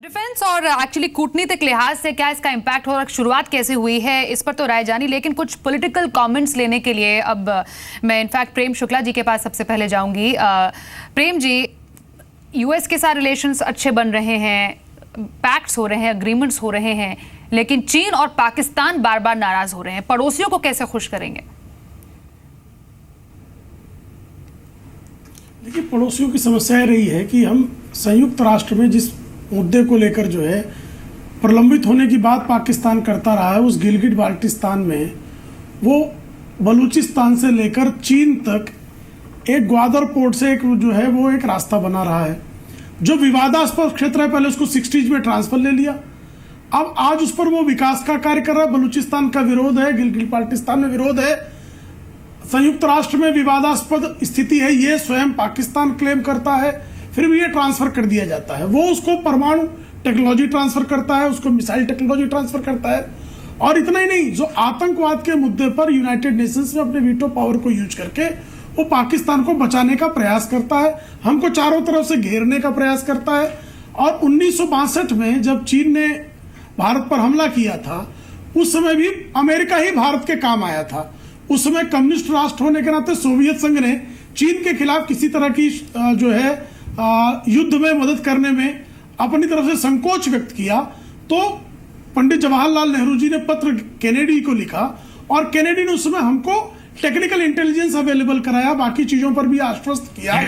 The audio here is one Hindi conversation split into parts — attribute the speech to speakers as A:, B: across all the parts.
A: डिफेंस और एक्चुअली कूटनीतिक लिहाज से क्या इसका इम्पैक्ट हो रहा है, शुरुआत कैसे हुई है, इस पर तो राय जानी, लेकिन कुछ पॉलिटिकल कमेंट्स लेने के लिए अब मैं इनफैक्ट प्रेम शुक्ला जी के पास सबसे पहले जाऊंगी। प्रेम जी, यूएस के साथ रिलेशंस अच्छे बन रहे हैं, पैक्ट्स हो रहे हैं, अग्रीमेंट्स हो रहे हैं, लेकिन चीन और पाकिस्तान बार बार नाराज हो रहे हैं। पड़ोसियों को कैसे खुश करेंगे?
B: देखिए, पड़ोसियों की समस्या रही है कि हम संयुक्त राष्ट्र में जिस मुद्दे को लेकर जो है प्रलंबित होने की बात पाकिस्तान करता रहा है, उस गिलगिट बाल्टिस्तान में वो बलूचिस्तान से लेकर चीन तक एक ग्वादर पोर्ट से एक जो है वो एक रास्ता बना रहा है। जो विवादास्पद क्षेत्र है, पहले उसको 60s में ट्रांसफर ले लिया, अब आज उस पर वो विकास का कार्य कर रहा है। बलूचिस्तान का विरोध है, गिलगिट बाल्टिस्तान में विरोध है, संयुक्त राष्ट्र में विवादास्पद स्थिति है, ये स्वयं पाकिस्तान क्लेम करता है, फिर भी ये ट्रांसफर कर दिया जाता है। वो उसको परमाणु टेक्नोलॉजी ट्रांसफर करता है, उसको मिसाइल टेक्नोलॉजी ट्रांसफर करता है। और इतना ही नहीं, जो आतंकवाद के मुद्दे पर यूनाइटेड नेशंस में अपने वीटो पावर को यूज करके वो पाकिस्तान को बचाने का प्रयास करता है, हमको चारों तरफ से घेरने का प्रयास करता है। और 1962 में जब चीन ने भारत पर हमला किया था, उस समय भी अमेरिका ही भारत के काम आया था। उस समय कम्युनिस्ट राष्ट्र होने के नाते सोवियत संघ ने चीन के खिलाफ किसी तरह की जो है युद्ध में मदद करने में अपनी तरफ से संकोच व्यक्त किया। तो पंडित जवाहरलाल नेहरू जी ने पत्र केनेडी को लिखा और केनेडी ने उस समय हमको टेक्निकल इंटेलिजेंस अवेलेबल कराया, बाकी चीजों पर भी आश्वस्त किया,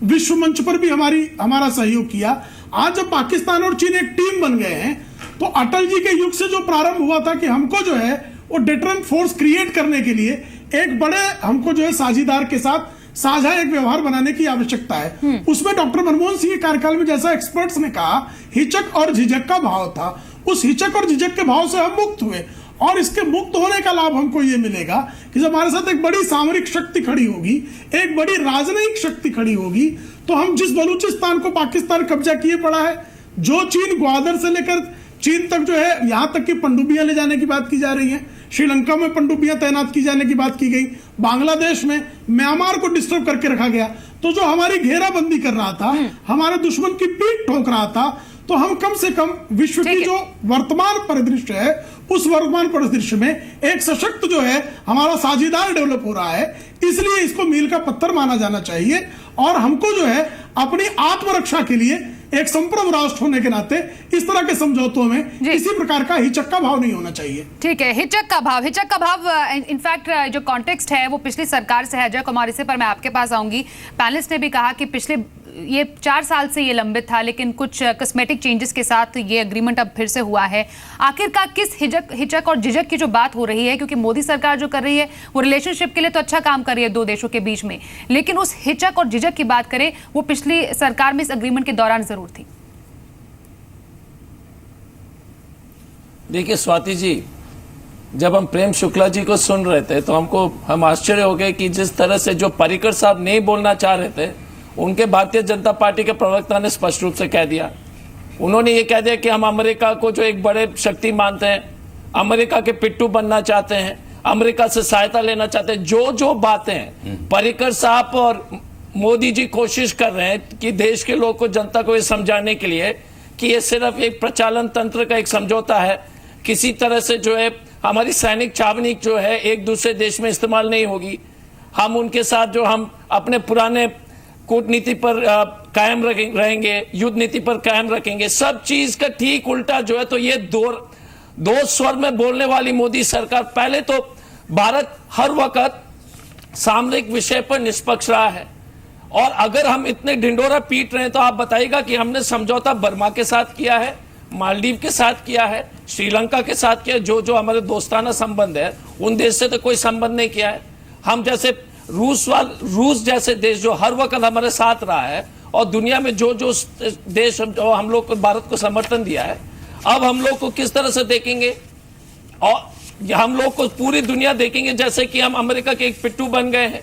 B: विश्व मंच पर भी हमारा सहयोग किया। आज जब पाकिस्तान और चीन एक टीम बन गए हैं, तो अटल जी के युग से जो प्रारंभ हुआ था कि हमको जो है वो डेटरेंट फोर्स क्रिएट करने के लिए एक बड़े हमको जो है साझीदार के साथ साझा एक व्यवहार बनाने की आवश्यकता है। उसमें डॉक्टर मनमोहन सिंह के कार्यकाल में, जैसा एक्सपर्ट्स ने कहा, हिचक और झिझक का भाव था। उस हिचक और झिझक के भाव से हम मुक्त हुए और इसके मुक्त होने का लाभ हमको ये मिलेगा कि जब हमारे साथ एक बड़ी सामरिक शक्ति खड़ी होगी, एक बड़ी राजनयिक शक्ति खड़ी होगी, तो हम जिस बलूचिस्तान को पाकिस्तान कब्जा किए पड़ा है, जो चीन ग्वादर से लेकर चीन तक जो है, यहां तक कि पनडुब्बियां ले जाने की बात की जा रही है, श्रीलंका में पनडुब्बियां तैनात की जाने की बात की गई, बांग्लादेश में म्यांमार को डिस्टर्ब करके रखा गया। तो जो हमारी घेराबंदी कर रहा था, हमारे दुश्मन की पीठ ठोक रहा था, तो हम कम से कम विश्व की जो वर्तमान परिदृश्य है, उस वर्तमान परिदृश्य में एक सशक्त जो है हमारा साझीदार डेवलप हो रहा है। इसलिए इसको मील का पत्थर माना जाना चाहिए और हमको जो है अपनी आत्मरक्षा के लिए एक संप्रभु राष्ट्र होने के नाते इस तरह के समझौतों में किसी प्रकार का हिचक का भाव नहीं होना चाहिए।
A: ठीक है, हिचक का भाव इनफैक्ट जो कॉन्टेक्स्ट है वो पिछली सरकार से है। अजय कुमार, इसी पर मैं आपके पास आऊंगी। पैनलिस्ट ने भी कहा कि पिछले ये 4 साल से ये लंबित था, लेकिन कुछ कॉस्मेटिक चेंजेस के साथ ये एग्रीमेंट अब फिर से हुआ है। आखिरकार किस हिचक और झिझक की जो बात हो रही है, क्योंकि मोदी सरकार जो कर रही है वो रिलेशनशिप के लिए तो अच्छा काम कर रही है दो देशों के बीच में, लेकिन उस हिचक और झिझक की बात करें, वो पिछली सरकार में इस एग्रीमेंट के दौरान जरूर थी।
C: देखिए स्वाति जी, जब हम प्रेम शुक्ला जी को सुन रहे थे तो हम आश्चर्य हो गए कि जिस तरह से जो पर्रिकर साहब नहीं बोलना चाह रहे थे, उनके भारतीय जनता पार्टी के प्रवक्ता ने स्पष्ट रूप से कह दिया। उन्होंने ये कह दिया कि हम अमेरिका को जो एक बड़े शक्ति मानते हैं, अमेरिका के पिट्ठू बनना चाहते हैं, अमेरिका से सहायता लेना चाहते हैं। जो बातें पर्रिकर साहब और मोदी जी कोशिश कर रहे हैं कि देश के लोग को, जनता को ये समझाने के लिए कि ये सिर्फ एक प्रचालन तंत्र का एक समझौता है, किसी तरह से जो है हमारी सैनिक छावनी जो है एक दूसरे देश में इस्तेमाल नहीं होगी, हम उनके साथ जो हम अपने पुराने कूटनीति पर कायम रहेंगे, युद्ध नीति पर कायम रखेंगे, सब चीज का ठीक उल्टा जो है। तो ये दो स्वर में बोलने वाली मोदी सरकार, पहले तो भारत हर वक्त सामरिक विषय पर निष्पक्ष रहा है, और अगर हम इतने ढिंडोरा पीट रहे हैं तो आप बताइएगा कि हमने समझौता बर्मा के साथ किया है, मालदीव के साथ किया है, श्रीलंका के साथ किया, जो हमारे दोस्ताना संबंध है, उन देश से तो कोई संबंध नहीं किया है। हम जैसे रूस जैसे देश जो हर वक्त हमारे साथ रहा है, और दुनिया में जो देश जो हम लोग को, भारत को समर्थन दिया है, अब हम लोग को किस तरह से देखेंगे, और हम लोग को पूरी दुनिया देखेंगे जैसे कि हम अमेरिका के एक पिट्ठू बन गए हैं।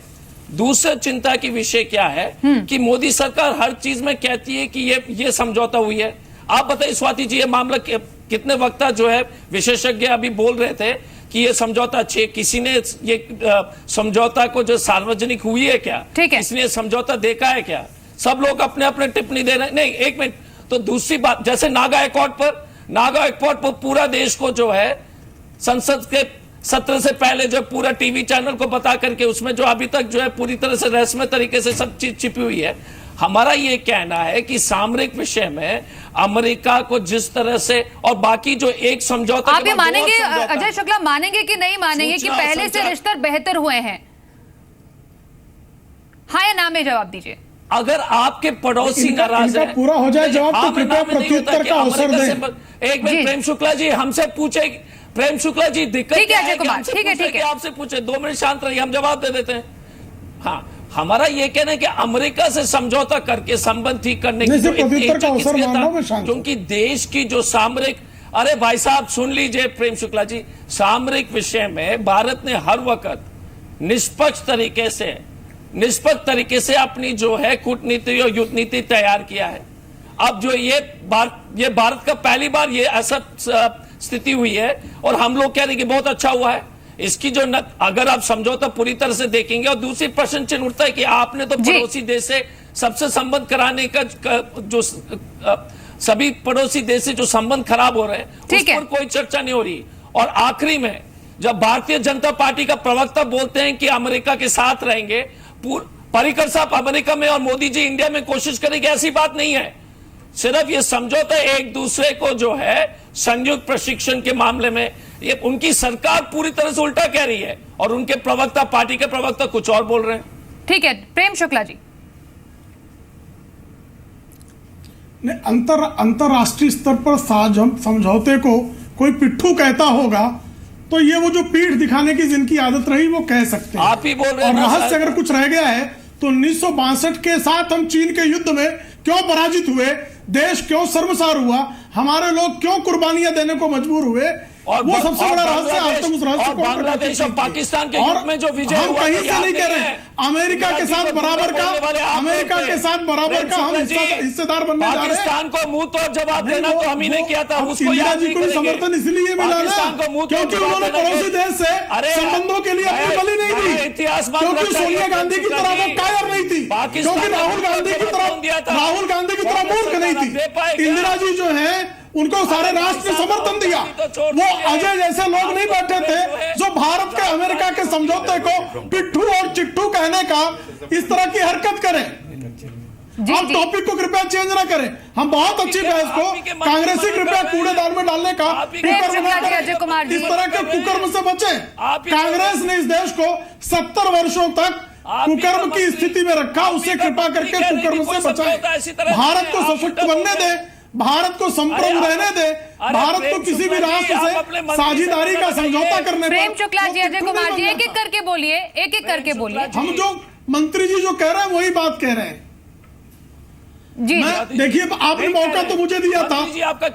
C: दूसरा चिंता की विषय क्या है कि मोदी सरकार हर चीज में कहती है कि ये समझौता हुई है। आप बताइए स्वाति जी, ये मामला कितने वक्त जो है विशेषज्ञ अभी बोल रहे थे कि ये समझौता अच्छे, किसी ने ये समझौता को जो सार्वजनिक हुई है क्या, किसी ने समझौता देखा है क्या? सब लोग अपने अपने टिप्पणी दे रहे हैं। नहीं, एक मिनट, तो दूसरी बात, जैसे नागा अकॉर्ड पर पूरा देश को जो है संसद के सत्र से पहले जो पूरा टीवी चैनल को बता करके उसमें जो अभी तक जो है पूरी तरह से रहस्यमय तरीके से सब चीज छिपी हुई है। हमारा ये कहना है कि सामरिक विषय में अमेरिका को जिस तरह से और बाकी जो एक समझौता,
A: आप ये मानेंगे अजय शुक्ला, मानेंगे कि नहीं मानेंगे कि पहले से रिश्ते बेहतर हुए हैं? हाँ या ना में जवाब दीजिए।
C: अगर आपके पड़ोसी नाराज है,
B: पूरा हो जाए जवाब तो कृपया प्रत्युत्तर का अवसर दें।
C: एक मिनट प्रेम शुक्ला जी हमसे पूछे, प्रेम शुक्ला जी दिक्कत
A: ठीक है अजय कुमार, ठीक है
C: आपसे पूछे, 2 मिनट शांत रहिए, हम जवाब दे देते हैं। हाँ, हमारा ये कहना है कि अमेरिका से समझौता करके संबंध ठीक करने की क्योंकि देश की जो सामरिक, अरे भाई साहब सुन लीजिए प्रेम शुक्ला जी, सामरिक विषय में भारत ने हर वक्त निष्पक्ष तरीके से अपनी जो है कूटनीति और युद्ध नीति तैयार किया है। अब जो ये भारत का पहली बार ये ऐसा स्थिति हुई है और हम लोग कह रहे हैं कि बहुत अच्छा हुआ है। इसकी जो अगर आप समझौता पूरी तरह से देखेंगे, और दूसरी प्रश्न चिन्ह उठता है कि आपने तो पड़ोसी देश से सबसे संबंध कराने का जो सभी पड़ोसी देश से जो संबंध खराब हो रहे हैं उस पर कोई चर्चा नहीं हो रही। और आखिरी में जब भारतीय जनता पार्टी का प्रवक्ता बोलते हैं कि अमेरिका के साथ रहेंगे, पर्रिकर साहब अमेरिका में और मोदी जी इंडिया में कोशिश करेंगे, ऐसी बात नहीं है। सिर्फ ये समझौता एक दूसरे को जो है संयुक्त प्रशिक्षण के मामले में, ये उनकी सरकार पूरी तरह से उल्टा कह रही है और उनके प्रवक्ता, पार्टी के प्रवक्ता कुछ और बोल रहे हैं।
A: ठीक है प्रेम शुक्ला जी।
B: अंतरराष्ट्रीय स्तर पर समझौते को कोई पिट्ठू कहता होगा तो ये वो जो पीठ दिखाने की जिनकी आदत रही वो कह सकते हैं।
C: आप ही बोल रहे हैं।
B: और रहस्य अगर कुछ रह गया है तो 1962 के साथ हम चीन के युद्ध में क्यों पराजित हुए, देश क्यों शर्मसार हुआ, हमारे लोग क्यों कुर्बानियां देने को मजबूर हुए,
C: और
B: वो सबसे बड़ा रहस्य आज तक उस रहस्य को
C: बांग्लादेश और पाकिस्तान के युद्ध में जो विजय
B: हम
C: हुआ,
B: कहीं से नहीं कह रहे अमेरिका के साथ बराबर का हम हिस्सेदार बनने जा रहे हैं।
C: पाकिस्तान को मुंह तोड़ जवाब देना तो हम ही ने किया था, उसको
B: इंदिरा जी को समर्थन इसलिए मिला ना क्योंकि उन्होंने पड़ोसी देश से संबंधों के लिए अपनी बलि नहीं दी,
C: इतिहास
B: क्योंकि सोनिया गांधी की तरह वो कायर नहीं थी, क्योंकि राहुल गांधी की तरह मूर्ख नहीं थी। इंदिरा जी जो है उनको सारे राष्ट्र ने समर्थन दिया। वो अजय जैसे लोग नहीं बैठे थे जो भारत के अमेरिका के समझौते को पिट्ठू और चिट्ठू कहने का इस तरह की हरकत करें। आप टॉपिक को कृपया चेंज ना करें। हम बहुत अच्छी बहस को कांग्रेसी कृपया कूड़ेदान में डालने का इस तरह के कुकर्म से बचे। कांग्रेस ने इस देश को 70 वर्षों तक कुकर्म की स्थिति में रखा, उसे कृपा करके कुकर्म से बचाए। भारत को सशक्त बनने दे, भारत को संप्रभु रहने दे, भारत को किसी भी राष्ट्र से साझेदारी का समझौता करने पर।
A: प्रेम शुक्ला जी, अजय कुमार जी, एक एक करके बोलिए, एक एक करके बोलिए।
B: हम जो मंत्री जी जो कह रहे हैं वही बात कह रहे हैं
A: जी।
B: देखिए आपने मौका तो मुझे दिया था,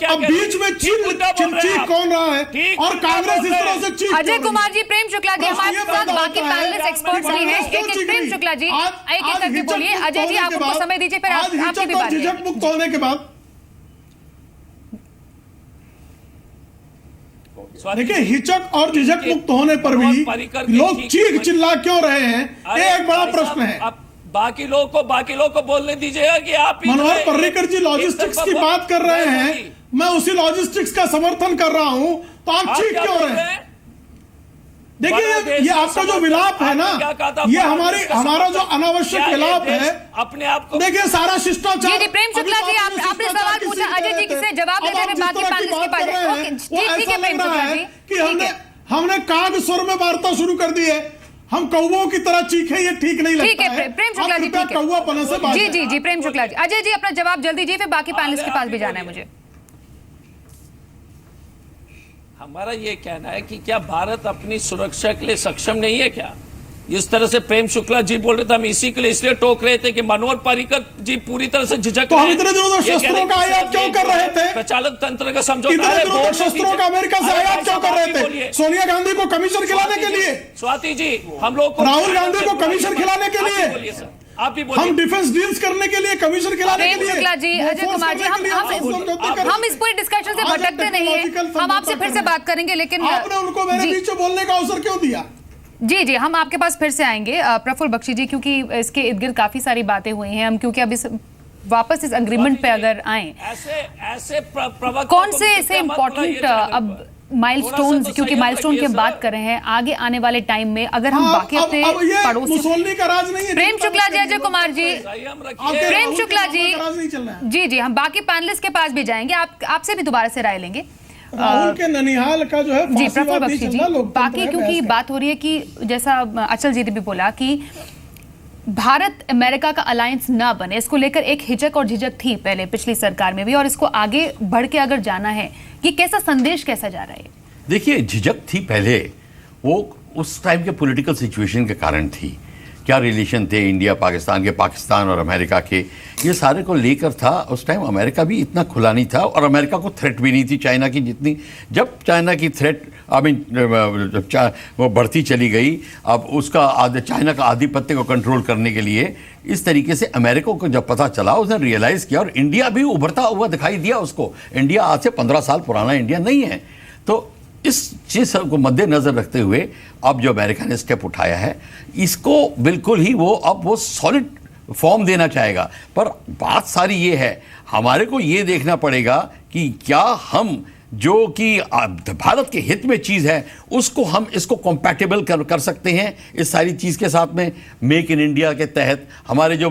B: अब बीच में चीख कौन रहा है और कांग्रेस इस तरह से चीख।
A: अजय कुमार जी, प्रेम शुक्ला जी हमारे साथ बाकी पैनलिस्ट एक्सपर्ट्स भी हैं। एक एक प्रेम शुक्ला जी एक एक करके बोलिए। अजय जी आप उनको समय दीजिए, फिर आपकी भी बात।
B: झिझक मुक्त होने के बाद देखिए हिचक और झिझक मुक्त होने पर भी लोग चीख चिल्ला क्यों रहे हैं, ये एक बड़ा प्रश्न है।
C: बाकी लोग को बोलने दीजिएगा कि आप
B: मनोहर पर्रिकर जी लॉजिस्टिक्स की बात कर रहे हैं, मैं उसी लॉजिस्टिक्स का समर्थन कर रहा हूं, तो आप चीख क्यों रहे हैं? देखिए ये आपका जो विलाप है ना, ये हमारा जो अनावश्यक विलाप है
C: अपने आप को।
B: देखिए सारा शिष्टाचार।
A: जी प्रेम शुक्ला जी आपने सवाल पूछा, अजय जी किसे जवाब देने में बाकी पैनलिस्ट के पास। ठीक है प्रेम शुक्ला जी,
B: कि हमने काग स्वर में वार्ता शुरू कर दी है, हम कौवों की तरह चीखे, ये ठीक नहीं लगता है।
A: ठीक है प्रेम शुक्ला जी,
B: कौवापन से बात।
A: जी प्रेम शुक्ला जी। अजय जी अपना जवाब जल्दी दीजिए, फिर बाकी पैनलिस्ट के पास भी जाना है मुझे।
C: हमारा ये कहना है कि क्या भारत अपनी सुरक्षा के लिए सक्षम नहीं है क्या? इस तरह से प्रेम शुक्ला जी बोल रहे थे, हम इसी के लिए इसलिए टोक रहे थे कि मनोहर पर्रिकर जी पूरी तरह से झिझक।
B: तो हम इतने दिनों तक शस्त्रों का आयात क्यों कर रहे थे?
C: प्रचालक तंत्र का समझौता।
B: इतने दिनों तक शस्त्रों का अमेरिका से आयात क्यों कर रहे थे? सोनिया गांधी को कमीशन खिलाने के लिए।
C: स्वाति जी हम लोग
B: राहुल गांधी को कमीशन खिलाने के लिए,
C: आप भी बोलिए।
B: हम डिफेंस डील्स करने के लिए, कमीशन खिलाने के लिए।
A: शुक्ला जी, अजय कुमार जी, हम इस पूरी डिस्कशन से भटकते नहीं है, हम आपसे फिर से बात करेंगे, लेकिन
B: आपने उनको मेरे बीच में बोलने का अवसर क्यों दिया?
A: जी हम आपके पास फिर से आएंगे प्रफुल्ल बख्शी जी, क्योंकि इसके इर्द गिर्द काफी सारी बातें हुई हैं। हम क्योंकि अब इस वापस इस अग्रीमेंट पे अगर आए,
C: ऐसे प्रवक्ता
A: कौन
C: को
A: से ऐसे
C: क्या मतलब
A: इंपॉर्टेंट
C: ये जानने
A: अब
C: पर?
A: माइलस्टोन्स,
C: तो
A: क्योंकि
C: संयम
A: माइलस्टोन की हम
C: रखिए,
A: बात
C: सर।
A: कर रहे हैं आगे आने वाले टाइम में, अगर हम बाकी अपने
B: अब ये
A: पड़ोसी,
B: मुसोलिनी का राज नहीं है।
A: प्रेम शुक्ला जी, अजय कुमार जी,
C: संयम रखिए।
B: आपके
A: प्रेम
B: राहुल के
A: शुक्ला जी,
B: का राज नहीं चल रहा है।
A: जी जी, हम बाकी पैनलिस्ट के पास भी जाएंगे, आपसे भी दोबारा से राय लेंगे।
B: राहुल के ननिहाल का जो है
A: जी, प्रफुल्ल
B: फांसीवाद नहीं
A: बख्शी
B: चल
A: जी,
B: रहा, लोकतंत्र
A: बाकी
B: है,
A: क्योंकि
B: बहस है।
A: बात हो रही है कि जैसा अचल जी ने भी बोला कि भारत अमेरिका का अलायंस ना बने, इसको लेकर एक हिचक और झिझक थी पहले पिछली सरकार में भी, और इसको आगे बढ़ के अगर जाना है, ये कैसा संदेश कैसा जा रहा है?
D: देखिए, झिझक थी पहले, वो उस टाइम के पॉलिटिकल सिचुएशन के कारण थी। क्या रिलेशन थे इंडिया पाकिस्तान के, पाकिस्तान और अमेरिका के, ये सारे को लेकर था। उस टाइम अमेरिका भी इतना खुला नहीं था और अमेरिका को थ्रेट भी नहीं थी चाइना की जितनी। जब चाइना की थ्रेट वो बढ़ती चली गई, अब उसका चाइना का आधिपत्य को कंट्रोल करने के लिए इस तरीके से अमेरिका को जब पता चला, उसने रियलाइज़ किया और इंडिया भी उभरता हुआ दिखाई दिया उसको। इंडिया आज से 15 साल पुराना इंडिया नहीं है। तो इस चीज़ को मद्देनज़र रखते हुए अब जो अमेरिका ने स्टेप उठाया है, इसको बिल्कुल ही वो अब वो सॉलिड फॉर्म देना चाहेगा। पर बात सारी ये है, हमारे को ये देखना पड़ेगा कि क्या हम जो कि भारत के हित में चीज़ है उसको हम इसको कंपैटिबल कर सकते हैं इस सारी चीज़ के साथ में। मेक इन इंडिया के तहत हमारे जो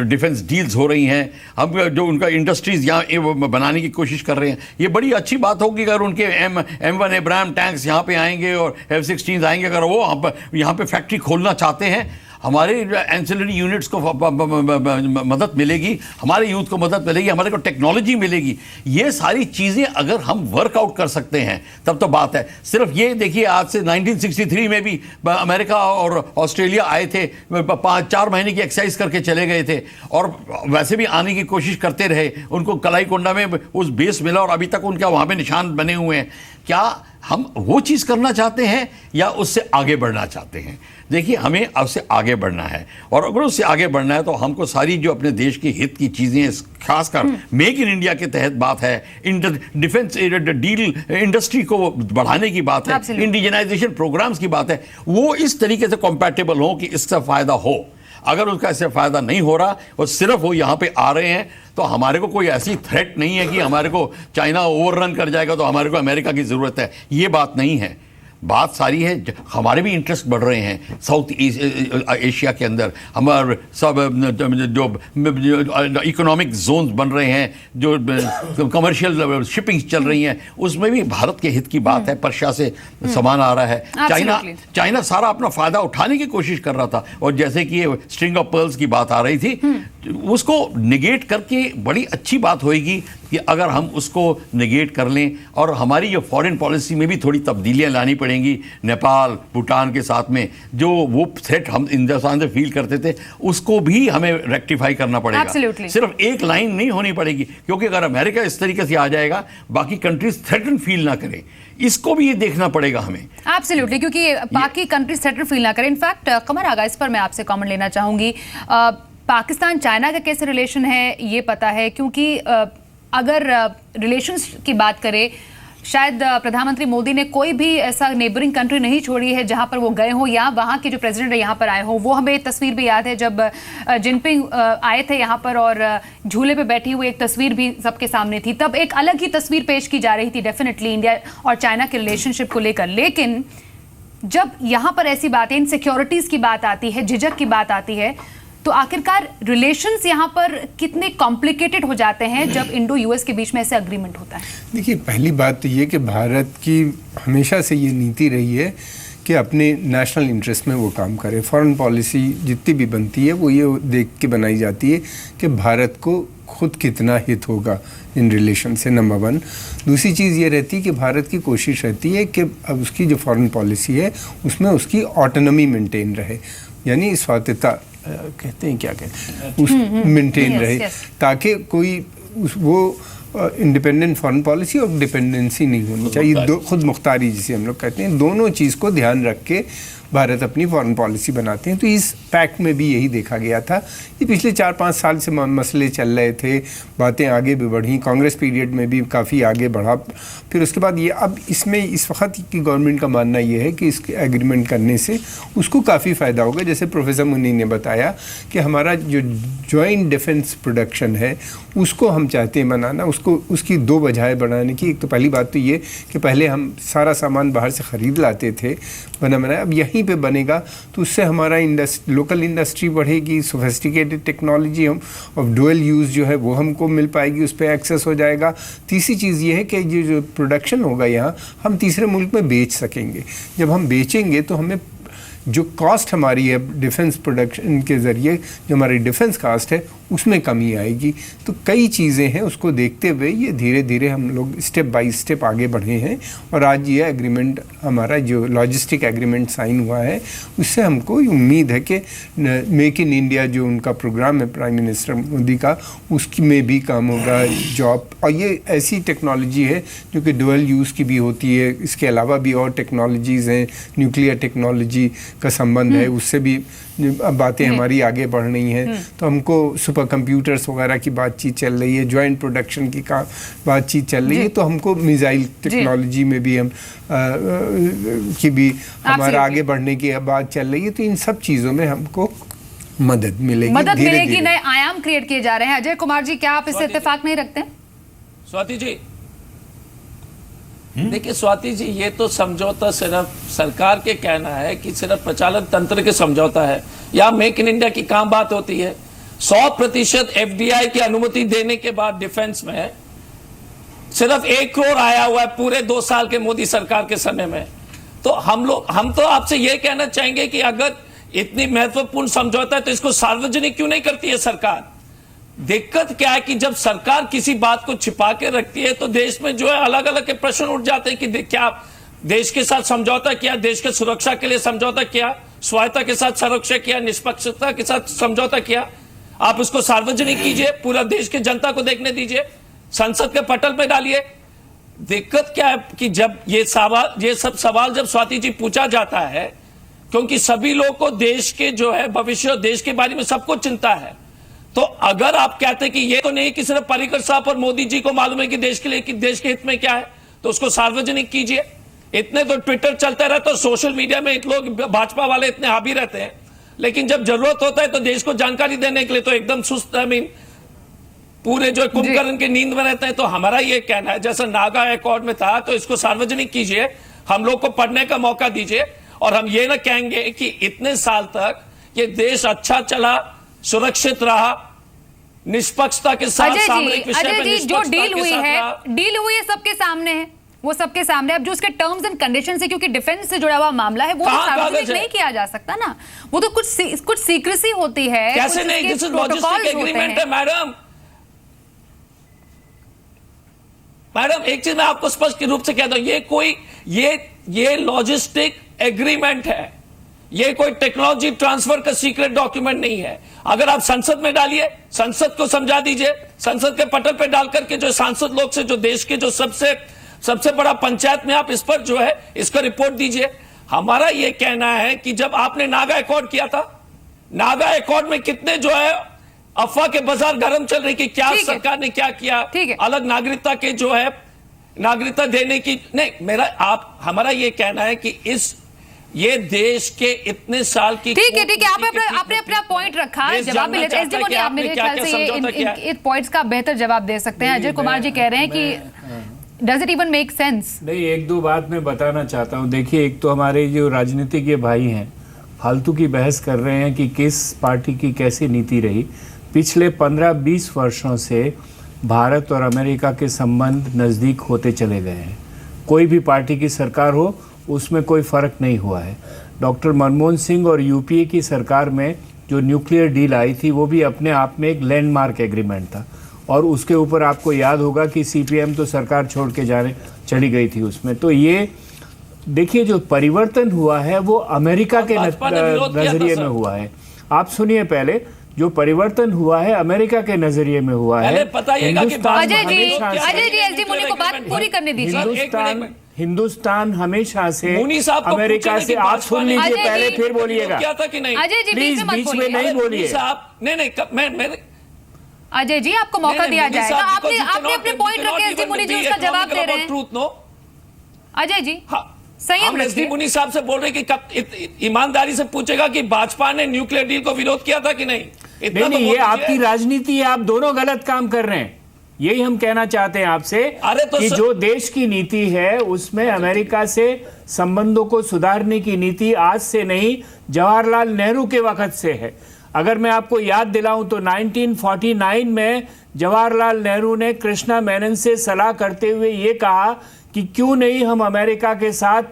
D: डिफेंस डील्स हो रही हैं, हम जो उनका इंडस्ट्रीज़ यहाँ बनाने की कोशिश कर रहे हैं, ये बड़ी अच्छी बात होगी अगर उनके M1 एब्राहम टैंक्स यहाँ पे आएंगे और F-16 आएंगे। अगर वो यहाँ पे फैक्ट्री खोलना चाहते हैं, हमारे एंसिलरी यूनिट्स को मदद मिलेगी, हमारे यूथ को मदद मिलेगी, हमारे को टेक्नोलॉजी मिलेगी। ये सारी चीज़ें अगर हम वर्कआउट कर सकते हैं तब तो बात है। सिर्फ ये देखिए, आज से 1963 में भी अमेरिका और ऑस्ट्रेलिया आए थे, 5-4 महीने की एक्सरसाइज करके चले गए थे और वैसे भी आने की कोशिश करते रहे। उनको कलाईकोंडा में उस बेस मिला और अभी तक उनका वहाँ पे निशान बने हुए हैं। क्या हम वो चीज़ करना चाहते हैं या उससे आगे बढ़ना चाहते हैं? देखिए, हमें उससे आगे बढ़ना है और अगर उससे आगे बढ़ना है तो हमको सारी जो अपने देश के हित की चीज़ें, खासकर मेक इन इंडिया के तहत बात है, डिफेंस डील इंडस्ट्री को बढ़ाने की बात है, इंडिजनाइजेशन प्रोग्राम्स की बात है, वो इस तरीके से कॉम्पैटिबल हो कि इससे फ़ायदा हो। अगर उसका इससे फ़ायदा नहीं हो रहा और सिर्फ वो यहाँ पे आ रहे हैं, तो हमारे को कोई ऐसी थ्रेट नहीं है कि हमारे को चाइना ओवररन कर जाएगा तो हमारे को अमेरिका की ज़रूरत है। ये बात नहीं है। बात सारी है, हमारे भी इंटरेस्ट बढ़ रहे हैं साउथ एशिया के अंदर। हमारे सब जो इकोनॉमिक जोन्स बन रहे हैं, जो कमर्शियल शिपिंग चल रही हैं, उसमें भी भारत के हित की बात है। पर्शिया से सामान आ रहा है, चाइना सारा अपना फ़ायदा उठाने की कोशिश कर रहा था। और जैसे कि ये स्ट्रिंग ऑफ पर्ल्स की बात आ रही थी, उसको निगेट करके बड़ी अच्छी बात होएगी कि अगर हम उसको निगेट कर लें। और हमारी जो फॉरेन पॉलिसी में भी थोड़ी तब्दीलियां लानी पड़ेंगी। नेपाल, भूटान के साथ में जो वो थ्रेट हम हिंदुस्तान से फील करते थे, उसको भी हमें रेक्टिफाई करना पड़ेगा। सिर्फ एक लाइन नहीं होनी पड़ेगी, क्योंकि अगर अमेरिका इस तरीके से आ जाएगा, बाकी कंट्रीज थ्रेटन फील ना करें, इसको भी ये देखना पड़ेगा हमें।
A: एब्सोल्युटली, क्योंकि बाकी कंट्रीज थ्रेटन फील ना करें। इनफैक्ट कमर आगा, इस पर मैं आपसे कमेंट लेना चाहूंगी। पाकिस्तान चाइना का कैसे रिलेशन है ये पता है, क्योंकि अगर रिलेशंस की बात करें, शायद प्रधानमंत्री मोदी ने कोई भी ऐसा नेबरिंग कंट्री नहीं छोड़ी है जहां पर वो गए हो, या वहां के जो प्रेसिडेंट है यहां पर आए हो। वो हमें तस्वीर भी याद है जब जिनपिंग आए थे यहां पर और झूले पे बैठी हुई एक तस्वीर भी सबके सामने थी। तब एक अलग ही तस्वीर पेश की जा रही थी डेफिनेटली इंडिया और चाइना के रिलेशनशिप को लेकर। लेकिन जब यहां पर ऐसी बातें, इनसिक्योरिटीज की बात आती है, झिझक की बात आती है, तो आखिरकार रिलेशंस यहाँ पर कितने कॉम्प्लिकेटेड हो जाते हैं जब इंडो यूएस के बीच में ऐसे अग्रीमेंट होता है? देखिए,
E: पहली बात तो ये कि भारत की हमेशा से ये नीति रही है कि अपने नेशनल इंटरेस्ट में वो काम करे। फॉरेन पॉलिसी जितनी भी बनती है वो ये देख के बनाई जाती है कि भारत को खुद कितना हित होगा इन रिलेशन से, नंबर 1। दूसरी चीज़ ये रहती है कि भारत की कोशिश रहती है कि अब उसकी जो फॉरेन पॉलिसी है उसमें उसकी ऑटोनॉमी मेंटेन रहे, यानी स्वायत्तता कहते हैं, क्या कहते हैं, उस मेंटेन रहे, ताकि कोई वो इंडिपेंडेंट फॉरेन पॉलिसी और डिपेंडेंसी नहीं होनी चाहिए। खुद मुख्तारी जिसे हम लोग कहते हैं, दोनों चीज़ को ध्यान रख के भारत अपनी फॉरेन पॉलिसी बनाते हैं। तो इस पैक्ट में भी यही देखा गया था। ये पिछले 4-5 साल से मसले चल रहे थे, बातें आगे भी बढ़ी, कांग्रेस पीरियड में भी काफ़ी आगे बढ़ा। फिर उसके बाद ये अब इसमें इस वक्त की गवर्नमेंट का मानना ये है कि इस एग्रीमेंट करने से उसको काफ़ी फ़ायदा होगा। जैसे प्रोफेसर मुनी ने बताया कि हमारा जो जॉइंट डिफेंस प्रोडक्शन है उसको हम चाहते हैं बनाना, उसकी 2 वजहें बढ़ाने की। एक तो पहली बात तो ये कि पहले हम सारा सामान बाहर से ख़रीद लाते थे बनाया, अब यहीं पे बनेगा तो उससे हमारा लोकल इंडस्ट्री बढ़ेगी, सोफिस्टिकेटेड टेक्नोलॉजी हम ऑफ डुअल यूज़ जो है वो हमको मिल पाएगी, उस पर एक्सेस हो जाएगा। तीसरी चीज़ ये है कि ये जो प्रोडक्शन होगा यहाँ हम तीसरे मुल्क में बेच सकेंगे। जब हम बेचेंगे तो हमें जो कॉस्ट हमारी है डिफेंस प्रोडक्शन के ज़रिए, जो हमारी डिफेंस कॉस्ट है उसमें कमी आएगी। तो कई चीज़ें हैं, उसको देखते हुए ये धीरे धीरे हम लोग स्टेप बाय स्टेप आगे बढ़े हैं और आज ये एग्रीमेंट हमारा जो लॉजिस्टिक एग्रीमेंट साइन हुआ है उससे हमको उम्मीद है कि मेक इन इंडिया जो उनका प्रोग्राम है प्राइम मिनिस्टर मोदी का, उसकी में भी काम होगा, जॉब। और ये ऐसी टेक्नोलॉजी है जो कि डुअल यूज़ की भी होती है। इसके अलावा भी और टेक्नोलॉजीज़ हैं, न्यूक्लियर टेक्नोलॉजी का संबंध है, उससे भी बातें हमारी आगे बढ़ रही हैं। तो हमको सुपर कंप्यूटर्स वगैरह की बातचीत चल रही है, जॉइंट प्रोडक्शन की बातचीत चल रही है। तो हमको मिसाइल टेक्नोलॉजी में भी हम की भी हमारा आगे बढ़ने की बात चल रही है। तो इन सब चीज़ों में हमको मदद मिलेगी,
A: नए आयाम क्रिएट किए जा रहे हैं। अजय कुमार जी, क्या आप इससे इत्तेफाक नहीं रखते हैं?
C: स्वाति जी, देखिए स्वाति जी, ये तो समझौता सिर्फ सरकार के कहना है कि सिर्फ प्रचालन तंत्र के समझौता है। या मेक इन इंडिया की काम बात होती है। 100% FDI की अनुमति देने के बाद डिफेंस में सिर्फ 1 करोड़ आया हुआ है पूरे 2 साल के मोदी सरकार के समय में। तो हम तो आपसे यह कहना चाहेंगे कि अगर इतनी महत्वपूर्ण समझौता है तो इसको सार्वजनिक क्यों नहीं करती है सरकार? दिक्कत क्या है कि जब सरकार किसी बात को छिपा के रखती है तो देश में जो है अलग अलग के प्रश्न उठ जाते हैं कि क्या देश के साथ समझौता किया, देश के सुरक्षा के लिए समझौता किया, स्वायत्ता के साथ सुरक्षा किया, निष्पक्षता के साथ समझौता किया। आप उसको सार्वजनिक कीजिए, पूरा देश की जनता को देखने दीजिए, संसद के पटल पे डालिए। दिक्कत क्या है कि जब ये सब सवाल जब स्वाति जी पूछा जाता है, क्योंकि सभी लोगों को देश के जो है भविष्य, देश के बारे में सबको चिंता है। तो अगर आप कहते हैं कि ये तो नहीं कि सिर्फ पर्रिकर साहब और मोदी जी को मालूम है कि देश के लिए, कि देश के हित में क्या है, तो उसको सार्वजनिक कीजिए। इतने तो ट्विटर चलते रहते, सोशल मीडिया में लोग भाजपा वाले इतने हावी रहते हैं, लेकिन जब जरूरत होता है तो देश को जानकारी देने के लिए तो एकदम सुस्त, पूरे जो कुंभकर्ण के नींद में रहते हैं। तो हमारा ये कहना है, जैसा नागा अकॉर्ड में था, तो इसको सार्वजनिक कीजिए, हम लोग को पढ़ने का मौका दीजिए। और हम ये ना कहेंगे कि इतने साल तक ये देश अच्छा चला, सुरक्षित रहा, निष्पक्षता के साथ सामरिक विषय पे
A: जो डील हुई है सबके सामने है, वो सबके सामने। अब जो उसके टर्म्स एंड कंडीशंस है, क्योंकि डिफेंस से जुड़ा हुआ मामला है, वो तो सार्वजनिक नहीं किया जा सकता ना, वो तो कुछ सीक्रेसी होती है।
C: कैसे नहीं? दिस इज लॉजिस्टिक एग्रीमेंट है मैडम, एक चीज मैं आपको स्पष्ट रूप से कहता हूं, ये कोई ये लॉजिस्टिक एग्रीमेंट है, ये कोई टेक्नोलॉजी ट्रांसफर का सीक्रेट डॉक्यूमेंट नहीं है। अगर आप संसद में डालिए, संसद को समझा दीजिए, संसद के पटल पे डाल करके जो सांसद लोग से, जो देश के जो सबसे बड़ा पंचायत में, आप इस पर जो है इसका रिपोर्ट दीजिए। हमारा ये कहना है कि जब आपने नागा अकॉर्ड किया था, नागा अकॉर्ड में कितने जो है अफवाह के बाजार गर्म चल रही कि क्या सरकार ने क्या किया, अलग नागरिकता के जो है नागरिकता देने की नहीं। हमारा ये कहना है कि ये देश के इतने साल की,
A: ठीक है आपने अपना पॉइंट रखा, जवाब मिले। एसडी मोदी, आप मेरे ख्याल से इन पॉइंट्स का बेहतर जवाब दे सकते हैं। अजय कुमार जी कह रहे हैं कि does it even make sense?
F: नहीं, 1-2 बात मैं बताना चाहता हूं। देखिए, एक तो हमारे जो राजनीति के भाई हैं फालतू की बहस कर रहे हैं कि किस पार्टी की कैसी नीति रही। पिछले 15-20 वर्षों से भारत और अमेरिका के संबंध नज़दीक होते चले गए हैं। कोई भी पार्टी की सरकार हो, उसमें कोई फ़र्क नहीं हुआ है। डॉक्टर मनमोहन सिंह और यूपीए की सरकार में जो न्यूक्लियर डील आई थी, वो भी अपने आप में एक लैंडमार्क एग्रीमेंट था। और उसके ऊपर आपको याद होगा कि सीपीएम तो सरकार छोड़ के चली गई थी उसमें। तो ये देखिए, जो परिवर्तन हुआ है वो अमेरिका के नज़रिए में हुआ है। आप सुनिए, पहले जो परिवर्तन हुआ है अमेरिका के नजरिए में हुआ है।
A: अजय जी, एसडी मुनी को बात पूरी करने दीजिए।
F: हिंदुस्तान हमेशा से
C: मुनी साहब को
F: अमेरिका
C: पूछे
F: से,
C: कि
F: आप
C: भाजपा
F: सुन
C: ने
F: लीजिए
A: अजय
F: पहले,
A: जी,
F: फिर बोलिएगा।
C: क्या था कि नहीं?
A: अजय जी,
F: प्लीज
A: बीच में मत
F: बीच में
A: बोलिए।
F: नहीं बोलिए।
C: साहब नहीं मैं
A: अजय जी, आपको मौका दिया जाएगा। आपने अपने पॉइंट रखे, एसडी मुनी जी उसका जवाब दे रहे हैं।
C: ट्रूथ नो
A: अजय जी,
C: हाँ,
A: संयम
C: हम एसडी
A: रखिए।
C: मुनी साहब से बोल रहे हैं कि कब ईमानदारी से पूछेगा कि भाजपा ने न्यूक्लियर डील को विरोध किया था कि नहीं? इतना
F: नहीं
C: तो
F: नहीं,
C: बोल
F: ये आपकी
C: दीजिए।
F: राजनीति है, आप दोनों गलत काम कर रहे हैं। यही हम कहना चाहते हैं आपसे
C: अरे तो
F: कि जो देश की नीति है उसमें अमेरिका से संबंधों को सुधारने की नीति आज से नहीं, जवाहरलाल नेहरू के वक्त से है। अगर मैं आपको याद दिलाऊं तो 1949 में जवाहरलाल नेहरू ने कृष्णा मेनन से सलाह करते हुए ये कहा कि क्यों नहीं हम अमेरिका के साथ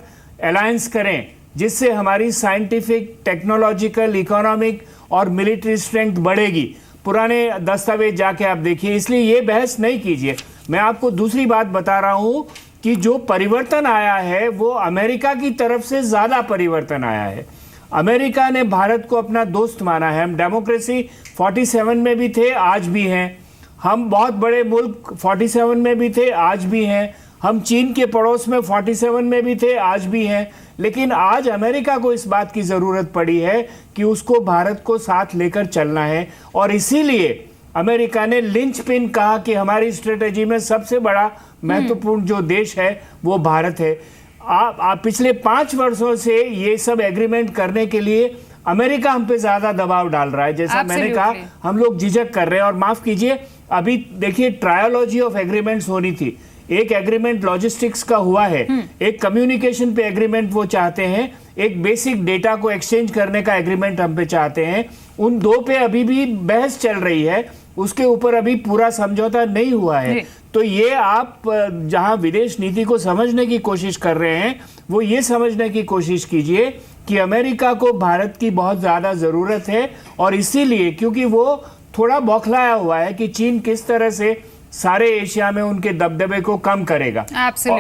F: अलायंस करें, जिससे हमारी साइंटिफिक, टेक्नोलॉजिकल, इकोनॉमिक और मिलिट्री स्ट्रेंथ बढ़ेगी। पुराने दस्तावेज जाके आप देखिए, इसलिए ये बहस नहीं कीजिए। मैं आपको दूसरी बात बता रहा हूं कि जो परिवर्तन आया है वो अमेरिका की तरफ से ज्यादा परिवर्तन आया है। अमेरिका ने भारत को अपना दोस्त माना है। हम डेमोक्रेसी 47 में भी थे, आज भी हैं। हम बहुत बड़े मुल्क 47 में भी थे, आज भी हैं। हम चीन के पड़ोस में 47 में भी थे, आज भी हैं। लेकिन आज अमेरिका को इस बात की जरूरत पड़ी है कि उसको भारत को साथ लेकर चलना है, और इसीलिए अमेरिका ने लिंचपिन कहा कि हमारी स्ट्रेटेजी में सबसे बड़ा महत्वपूर्ण जो देश है वो भारत है। आप पिछले 5 वर्षों से ये सब एग्रीमेंट करने के लिए अमेरिका हम पे ज्यादा दबाव डाल रहा है। जैसा मैंने कहा, हम लोग झिझक कर रहे हैं। और माफ कीजिए, अभी देखिए ट्रायोलॉजी ऑफ एग्रीमेंट्स होनी थी। एक एग्रीमेंट लॉजिस्टिक्स का हुआ है, एक कम्युनिकेशन पे एग्रीमेंट वो चाहते हैं, एक बेसिक डेटा को एक्सचेंज करने का एग्रीमेंट हम पे चाहते हैं। उन दो पे अभी भी बहस चल रही है, उसके ऊपर अभी पूरा समझौता नहीं हुआ है। तो ये आप जहां विदेश नीति को समझने की कोशिश कर रहे हैं, वो ये समझने की कोशिश कीजिए कि अमेरिका को भारत की बहुत ज्यादा जरूरत है, और इसीलिए क्योंकि वो थोड़ा बौखलाया हुआ है कि चीन किस तरह से सारे एशिया में उनके दबदबे को कम करेगा,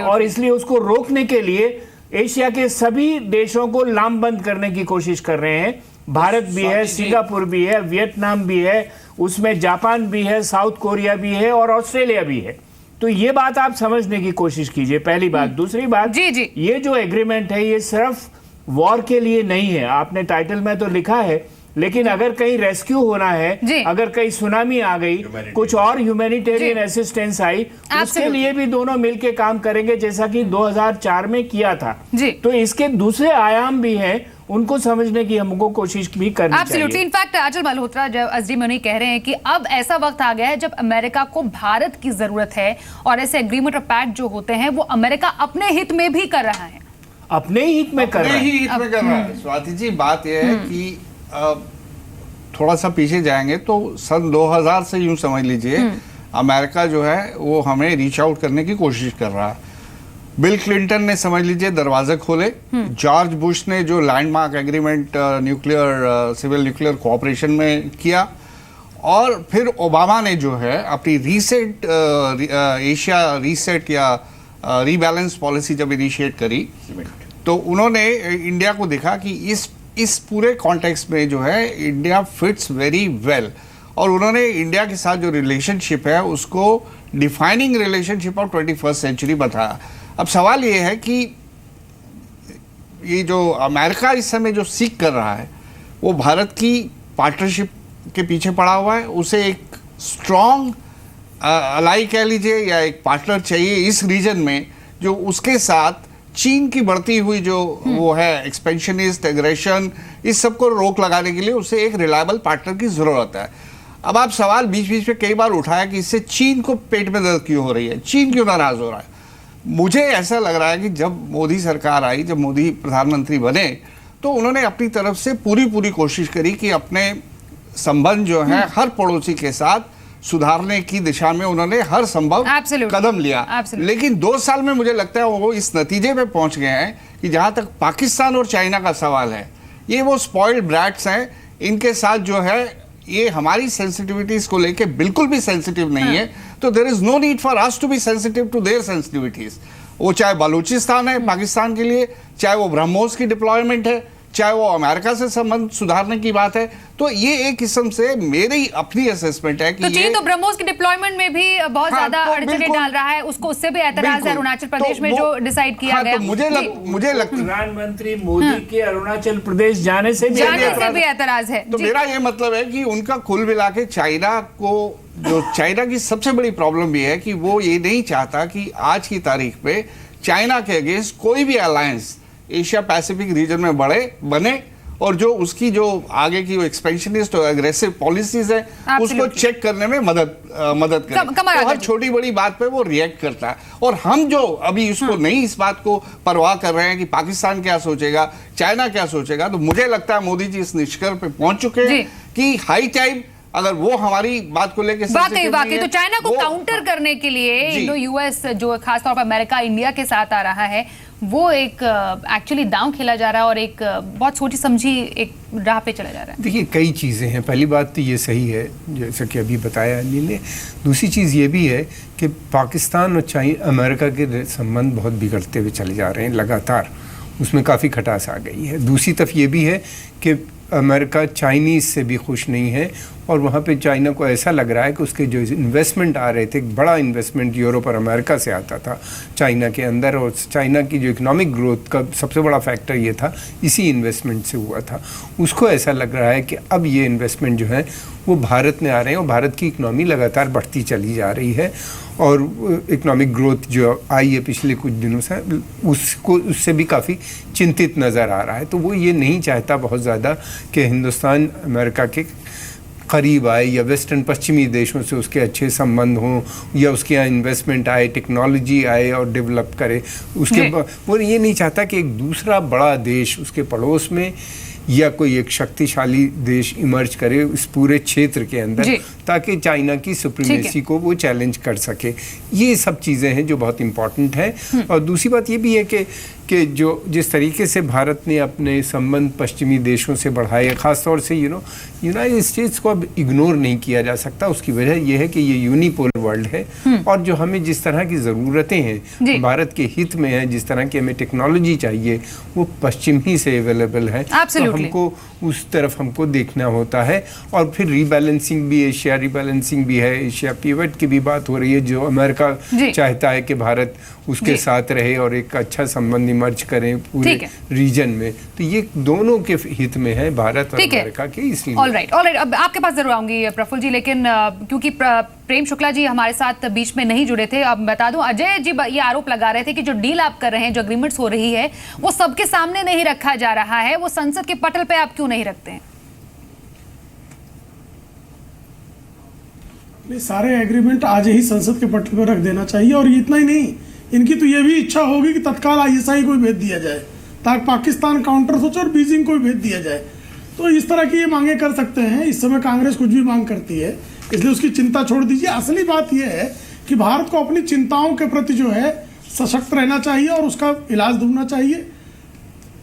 F: और इसलिए उसको रोकने के लिए एशिया के सभी देशों को लामबंद करने की कोशिश कर रहे हैं। भारत भी है, सिंगापुर भी है, वियतनाम भी है, उसमें जापान भी है, साउथ कोरिया भी है और ऑस्ट्रेलिया भी है। तो ये बात आप समझने की कोशिश कीजिए, पहली बात। दूसरी बात,
A: जी। ये
F: जो एग्रीमेंट है ये सिर्फ वॉर के लिए नहीं है। आपने टाइटल में तो लिखा है, लेकिन अगर कहीं रेस्क्यू होना है, अगर कहीं सुनामी आ गई, कुछ और ह्यूमैनिटेरियन असिस्टेंस आई, उसके लिए भी दोनों मिलकर काम करेंगे, जैसा कि 2004 में किया था। तो इसके दूसरे आयाम भी हैं, उनको समझने की हमको कोशिश भी करनी चाहिए।
A: इनफैक्ट अचल मल्होत्रा, जब एसडी मुनी कह रहे हैं कि अब ऐसा वक्त आ गया है जब अमेरिका को भारत की जरूरत है, और ऐसे एग्रीमेंट और पैक्ट जो होते हैं वो अमेरिका अपने हित में भी कर रहा है,
F: अपने हित में कर रहा है।
G: स्वाति जी, बात यह है कि थोड़ा सा पीछे जाएंगे तो सन 2000 से यूं समझ लीजिए, अमेरिका जो है वो हमें रीच आउट करने की कोशिश कर रहा है। बिल क्लिंटन ने समझ लीजिए दरवाजे खोले, जॉर्ज बुश ने जो landmark agreement nuclear civil nuclear cooperation में किया, और फिर ओबामा ने जो है अपनी रीसेट एशिया रीसेट या रीबैलेंस पॉलिसी जब इनिशिएट करी, तो उन्होंने इंडिया को देखा कि इस पूरे कॉन्टेक्स्ट में जो है इंडिया फिट्स वेरी वेल, और उन्होंने इंडिया के साथ जो रिलेशनशिप है उसको defining relationship of 21st century बताया। अब सवाल ये है कि ये जो अमेरिका इस समय जो सीख कर रहा है वो भारत की पार्टनरशिप के पीछे पड़ा हुआ है। उसे एक स्ट्रॉन्ग अलाई कह लीजिए या एक पार्टनर चाहिए इस रीजन में, जो उसके साथ चीन की बढ़ती हुई जो वो है एक्सपेंशनिस्ट एग्रेशन, इस सब को रोक लगाने के लिए उसे एक रिलायबल पार्टनर की जरूरत है। अब आप सवाल बीच बीच में कई बार उठाया कि इससे चीन को पेट में दर्द क्यों हो रही है, चीन क्यों नाराज हो रहा है। मुझे ऐसा लग रहा है कि जब मोदी सरकार आई, जब मोदी प्रधानमंत्री बने, तो उन्होंने अपनी तरफ से पूरी कोशिश करी कि अपने संबंध जो है हर पड़ोसी के साथ सुधारने की दिशा में उन्होंने हर संभव कदम लिया। लेकिन 2 साल में मुझे लगता है वो इस नतीजे पे पहुंच गए हैं कि जहां तक पाकिस्तान और चाइना का सवाल है, ये वो स्पॉइल्ड ब्रैट्स हैं, इनके साथ जो है ये हमारी सेंसिटिविटीज को लेके बिल्कुल भी सेंसिटिव नहीं है। तो there is no need for us to be sensitive to their sensitivities. वो चाहे बलूचिस्तान है पाकिस्तान के लिए, चाहे वो ब्रह्मोस की डिप्लॉयमेंट है, चाहे वो अमेरिका से संबंध सुधारने की बात है। तो ये एक किस्म से मेरी अपनी असेसमेंट है कि
A: तो चीन
G: ये
A: तो ब्रह्मोस की डिप्लॉयमेंट में भी बहुत
G: हाँ,
A: ज्यादा
G: तो
A: अड़चने
G: बिल्कुल।
A: डाल रहा है, उसको उससे भी एतराज है
G: बिल्कुल।
A: अरुणाचल प्रदेश
G: तो
A: में
G: वो-
A: जो डिसाइड किया
G: हाँ,
A: गया।
G: तो मुझे लगता
F: प्रधानमंत्री मोदी के अरुणाचल प्रदेश जाने से भी
A: जाने से
F: एतराज
A: भी एतराज है।
G: तो
A: जी।
G: मेरा ये मतलब है कि उनका कुल मिला के चाइना को, जो चाइना की सबसे बड़ी प्रॉब्लम ये है कि वो ये नहीं चाहता कि आज की तारीख पे चाइना के अगेंस्ट कोई भी अलायंस एशिया पैसिफिक रीजन में बने और जो उसकी जो आगे की एक्सपेंशनिस्ट और एग्रेसिव पॉलिसीज है उसको
A: Absolutely.
G: चेक करने में मदद करे।
A: कमल
G: तो हर
A: राजा जी।
G: छोटी बड़ी बात पे वो रिएक्ट करता है और हम जो अभी उसको नहीं इस बात को परवाह कर रहे हैं कि पाकिस्तान क्या सोचेगा, चाइना क्या सोचेगा। तो मुझे लगता है मोदी जी इस निष्कर्ष पे पहुंच चुके हैं
A: जी।
G: कि हाई टाइम अगर वो हमारी बात को लेकर
A: वाकई तो चाइना को काउंटर करने के लिए
G: जी।
A: इंडो यूएस जो खासतौर पर अमेरिका इंडिया के साथ आ रहा है, वो एक एक्चुअली दांव खेला जा रहा है और एक बहुत सोची समझी एक राह पे चला जा रहा है।
E: देखिए कई चीज़ें हैं। पहली बात तो ये सही है जैसा कि अभी बताया अनिल ने। दूसरी चीज़ ये भी है कि पाकिस्तान और अमेरिका के संबंध बहुत बिगड़ते हुए चले जा रहे हैं लगातार, उसमें काफ़ी खटास आ गई है। दूसरी तरफ ये भी है कि अमेरिका चाइनीज़ से भी खुश नहीं है और वहाँ पे चाइना को ऐसा लग रहा है कि उसके जो इन्वेस्टमेंट आ रहे थे, एक बड़ा इन्वेस्टमेंट यूरोप और अमेरिका से आता था चाइना के अंदर, और चाइना की जो इकोनॉमिक ग्रोथ का सबसे बड़ा फैक्टर ये था, इसी इन्वेस्टमेंट से हुआ था। उसको ऐसा लग रहा है कि अब ये इन्वेस्टमेंट जो है वो भारत में आ रहे हैं और भारत की इकनॉमी लगातार बढ़ती चली जा रही है और इकोनॉमिक ग्रोथ जो आई है पिछले कुछ दिनों से उससे भी काफ़ी चिंतित नज़र आ रहा है। तो वो ये नहीं चाहता बहुत ज़्यादा कि हिंदुस्तान अमेरिका के करीब आए या वेस्टर्न पश्चिमी देशों से उसके अच्छे संबंध हों या उसके यहाँ इन्वेस्टमेंट आए, टेक्नोलॉजी आए और डेवलप करे। वो ये नहीं चाहता कि एक दूसरा बड़ा देश उसके पड़ोस में या कोई एक शक्तिशाली देश इमर्ज करे इस पूरे क्षेत्र के अंदर, ताकि चाइना की सुप्रीमेसी को वो चैलेंज कर सके। ये सब चीज़ें हैं जो बहुत इम्पॉर्टेंट हैं। और दूसरी बात ये भी है कि जो जिस तरीके से भारत ने अपने संबंध पश्चिमी देशों से बढ़ाए, ख़ासतौर से यूनाइटेड स्टेट्स को अब इग्नोर नहीं किया जा सकता। उसकी वजह यह है कि ये यूनिपोलर वर्ल्ड है और जो हमें जिस तरह की ज़रूरतें हैं भारत के हित में है, जिस तरह की हमें टेक्नोलॉजी चाहिए वो पश्चिम ही से अवेलेबल है। तो हमको उस तरफ हमको देखना होता है। और फिर रीबैलेंसिंग भी, एशिया रीबैलेंसिंग भी है, एशिया पिवट की भी बात हो रही है जो अमेरिका चाहता है कि भारत उसके साथ रहे और एक अच्छा संबंध इमर्ज करें पूरे रीजन में। तो ये दोनों के हित में है भारत और अमेरिका के, इसलिए।
A: ऑलराइट अब आपके पास जरूर आऊंगी प्रफुल्ल जी, लेकिन क्योंकि प्रेम शुक्ला जी हमारे साथ बीच में नहीं जुड़े थे, अब बता दूं अजय जी ये आरोप लगा रहे थे कि जो डील आप कर रहे हैं, जो एग्रीमेंट्स हो रही है, वो सबके सामने नहीं रखा जा रहा है, वो संसद के पटल पे आप क्यों नहीं रखते हैं?
B: नहीं, सारे एग्रीमेंट आज ही संसद के पटल पर रख देना चाहिए। और इतना ही नहीं, इनकी तो ये भी इच्छा होगी कि तत्काल ISI को भेज दिया जाए ताकि पाकिस्तान काउंटर सोचे और बीजिंग को भेज दिया जाए। तो इस तरह की ये मांगे कर सकते हैं। इस समय कांग्रेस कुछ भी मांग करती है, इसलिए उसकी चिंता छोड़ दीजिए। असली बात यह है कि भारत को अपनी चिंताओं के प्रति जो है सशक्त रहना चाहिए और उसका इलाज ढूंढना चाहिए।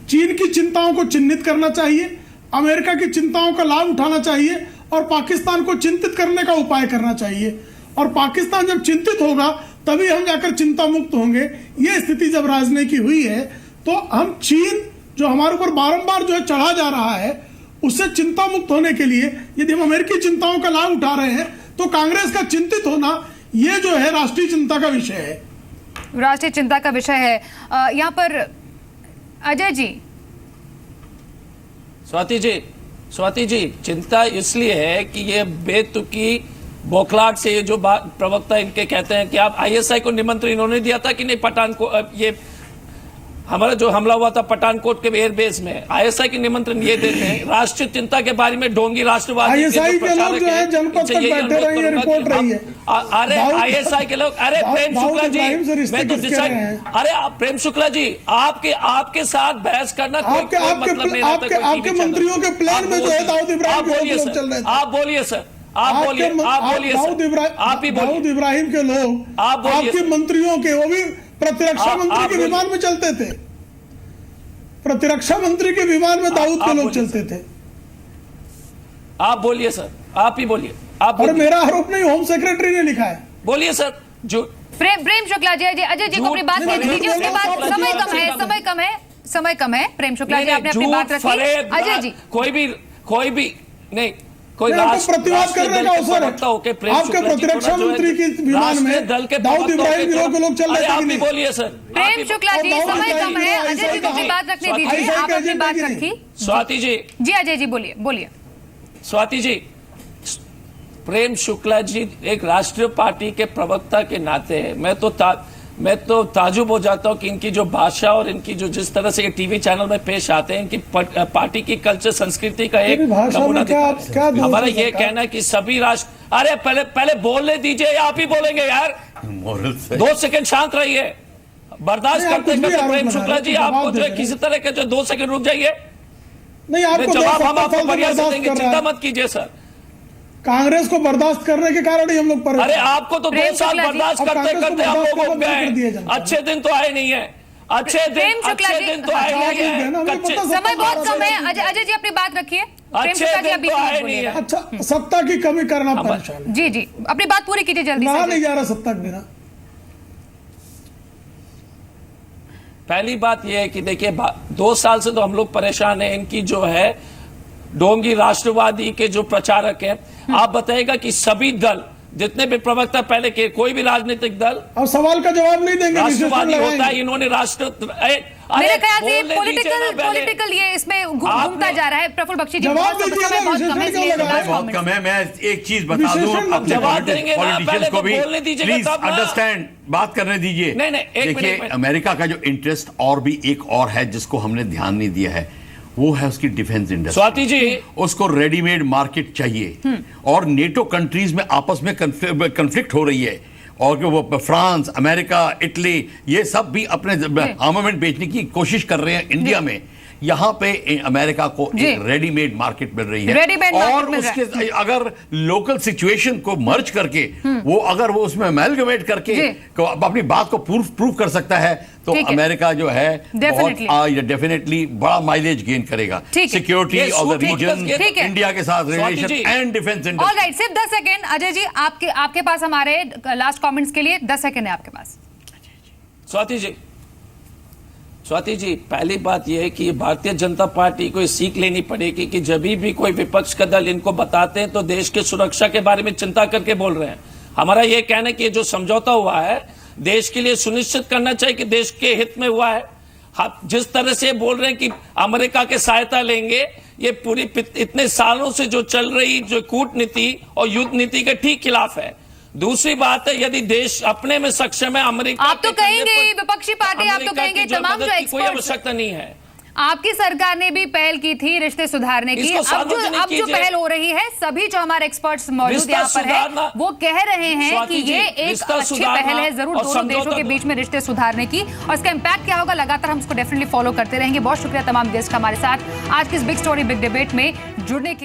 B: चीन की चिंताओं को चिन्हित करना चाहिए, अमेरिका की चिंताओं का लाभ उठाना चाहिए और पाकिस्तान को चिंतित करने का उपाय करना चाहिए। और पाकिस्तान जब चिंतित होगा तभी हम जाकर चिंता मुक्त होंगे। ये स्थिति जब राजनीति की हुई है तो हम चीन जो हमारे ऊपर बारंबार जो है चढ़ा जा रहा है उससे चिंता मुक्त होने के लिए यदि हम अमेरिकी चिंताओं का लाभ उठा रहे हैं तो कांग्रेस का चिंतित होना ये जो है राष्ट्रीय चिंता का विषय है,
A: राष्ट्रीय चिंता का विषय है। यहाँ पर अजय जी।
C: स्वाति जी चिंता इसलिए है कि ये बेतुकी बौखलाहट से ये जो प्रवक्ता इनके कहते हैं कि आप ISI को निमंत्रण इन्होंने दिया था कि नहीं, पठानकोट ये हमारा जो हमला हुआ था पठानकोट के एयरबेस में, ISI की निमंत्रण ये देते हैं। राष्ट्रीय चिंता के बारे में ढोंगी राष्ट्रवादी
B: ISI के लोग जो है जनपद तक बैठे रहे, ये रिपोर्ट रही है।
C: अरे ISI के लोग, अरे प्रेम शुक्ला जी, मैं तो अरे प्रेम शुक्ला जी आपके साथ बहस करना कोई मतलब नहीं रहता।
B: आपके मंत्रियों के प्लान में जो है दाऊद इब्राहिम के लोग चल रहे थे।
C: आप बोलिए सर, आप बोलिए
B: दाऊद इब्राहिम के लोग आपके मंत्रियों के, वो भी प्रतिरक्षा मंत्री के विमान में चलते थे। प्रतिरक्षा मंत्री के विमान में दाऊद के लोग चलते थे।
C: आप बोलिए सर, आप ही बोलिए।
B: और मेरा आरोप नहीं, होम सेक्रेटरी ने लिखा है।
C: बोलिए सर। जो
A: प्रेम शुक्ला जी, अजय जी को अपनी बात कहने दीजिए, उसके बाद समय कम है। समय कम है। प्रेम शुक्ला जी, आपने अपनी बात रखी। अजय जी,
C: कोई भी नहीं, कोई
B: नहीं, आपको प्रतिवाद करने का अवसर है। आपके प्रतिरक्षा मंत्री के विमान में दाऊद इब्राहिम गिरोह के लोग चल रहे थे
C: आप
B: कि
C: भी
B: नहीं?
C: बोलिए सर।
A: प्रेम शुक्ला जी, समय कम है। अजय जी को अपनी बात रखने दीजिए, आप अपनी बात रखी।
C: स्वाति जी
A: अजय जी बोलिए।
C: स्वाति जी, प्रेम शुक्ला जी एक राष्ट्रीय पार्टी के प्रवक्ता के नाते मैं तो ताजुब हो जाता हूं कि इनकी जो भाषा और इनकी जो जिस तरह से ये टीवी चैनल में पेश आते हैं, इनकी पार्टी की कल्चर संस्कृति का एक नमूना दिखा रहे हैं। हमारा ये कहना है कि सभी राष्ट्र, अरे पहले बोलने दीजिए, या आप ही बोलेंगे यार? 2 सेकंड शांत रहिए, बर्दाश्त करते प्रेम शुक्ला जी, आपको जो है किसी तरह के जो 2 सेकंड रुक जाइए,
B: नहीं, आपको
C: जवाब हम आपको बढ़िया से देंगे, चिंता मत कीजिए सर।
B: कांग्रेस को बर्दाश्त करने के कारण ही हम लोग
C: अरे आपको तो 2 साल बर्दाश्त करते करते हम लोग हो गए, अच्छे दिन तो आए नहीं है, अच्छे दिन तो आए नहीं है,
A: समय बहुत कम है। अजय जी अपनी बात रखिए।
C: अच्छे दिन तो आए नहीं है।
B: अच्छा, सत्ता की कमी करना परेशान।
A: जी अपनी बात पूरी कीजिए जल्दी
B: कहा
A: से।
B: नहीं जा रहा सत्ता के बिना।
C: पहली बात यह है कि देखिए 2 साल से तो हम लोग परेशान हैं। इनकी जो है डोंगी राष्ट्रवादी के जो प्रचारक हैं, आप बताइएगा कि सभी दल जितने भी प्रवक्ता पहले के, कोई भी राजनीतिक दल
B: अब सवाल का जवाब नहीं देंगे,
C: राष्ट्रवादी होता है। इन्होंने
A: मेरे ख्याल से पॉलिटिकल ये इसमें घूमता जा रहा है। प्रफुल्ल बख्शी जी,
B: जवाब दीजिए ना,
A: बहुत कम है, इसलिए
D: बहुत कम है। मैं एक चीज बता दूं अपने
C: जवाब देंगे ना,
D: पॉलिटिशियंस
C: पहले
D: को
C: तो
D: भी,
C: बोलने दीजिएगा
D: प्लीज
C: तब ना।
D: अंडरस्टैंड, बात करने दीजिए।
C: नहीं, एक
D: देखिए,
C: मिनट।
D: अमेरिका का जो इंटरेस्ट और भी एक और है जिसको हमने ध्यान नहीं दिया है, वो है उसकी डिफेंस इंडस्ट्री।
C: स्वाति जी,
D: उसको रेडीमेड मार्केट चाहिए, और नेटो कंट्रीज में आपस में कंफ्लिक्ट हो रही है, और वो फ्रांस, अमेरिका, इटली, ये सब भी अपने आर्मामेंट बेचने की कोशिश कर रहे हैं इंडिया में। यहाँ पे अमेरिका को एक रेडीमेड मार्केट मिल रही है, और उसके अगर लोकल सिचुएशन को मर्ज करके वो अगर वो उसमें अमेलगमेट करके अपनी बात को प्रूव कर सकता है, तो अमेरिका जो है डेफिनेटली बड़ा माइलेज गेन करेगा। Security of the region, India के साथ relation and defence industry.
A: Alright, सिर्फ 10 सेकंड अजय जी, आपके पास हमारे लास्ट कमेंट्स के लिए 10 सेकंड है आपके पास।
C: स्वाति जी, पहली बात यह है कि भारतीय जनता पार्टी को सीख लेनी पड़ेगी कि जब भी कोई विपक्ष का दल इनको बताते हैं तो देश की सुरक्षा के बारे में चिंता करके बोल रहे हैं। हमारा यह कहना है कि जो समझौता हुआ है देश के लिए सुनिश्चित करना चाहिए कि देश के हित में हुआ है। जिस तरह से बोल रहे हैं कि अमेरिका के सहायता लेंगे, ये पूरी इतने सालों से जो चल रही जो कूटनीति और युद्ध नीति के ठीक खिलाफ है। दूसरी बात है, यदि देश अपने में सक्षम है, अमेरिका
A: आप तो कहेंगे विपक्षी पार्टी, आप तो कहेंगे तमाम जो
C: कोई आवश्यकता नहीं है।
A: आपकी सरकार ने भी पहल की थी रिश्ते सुधारने की। अब जो पहल हो रही है, सभी जो हमारे एक्सपर्ट्स मौजूद यहाँ पर है वो कह रहे हैं कि ये एक अच्छी पहल है जरूर दोनों देशों के बीच में रिश्ते सुधारने की, और इसका इम्पैक्ट क्या होगा लगातार हम उसको डेफिनेटली फॉलो करते रहेंगे। बहुत शुक्रिया तमाम गेस्ट हमारे साथ आज की इस बिग स्टोरी बिग डिबेट में जुड़ने के लिए।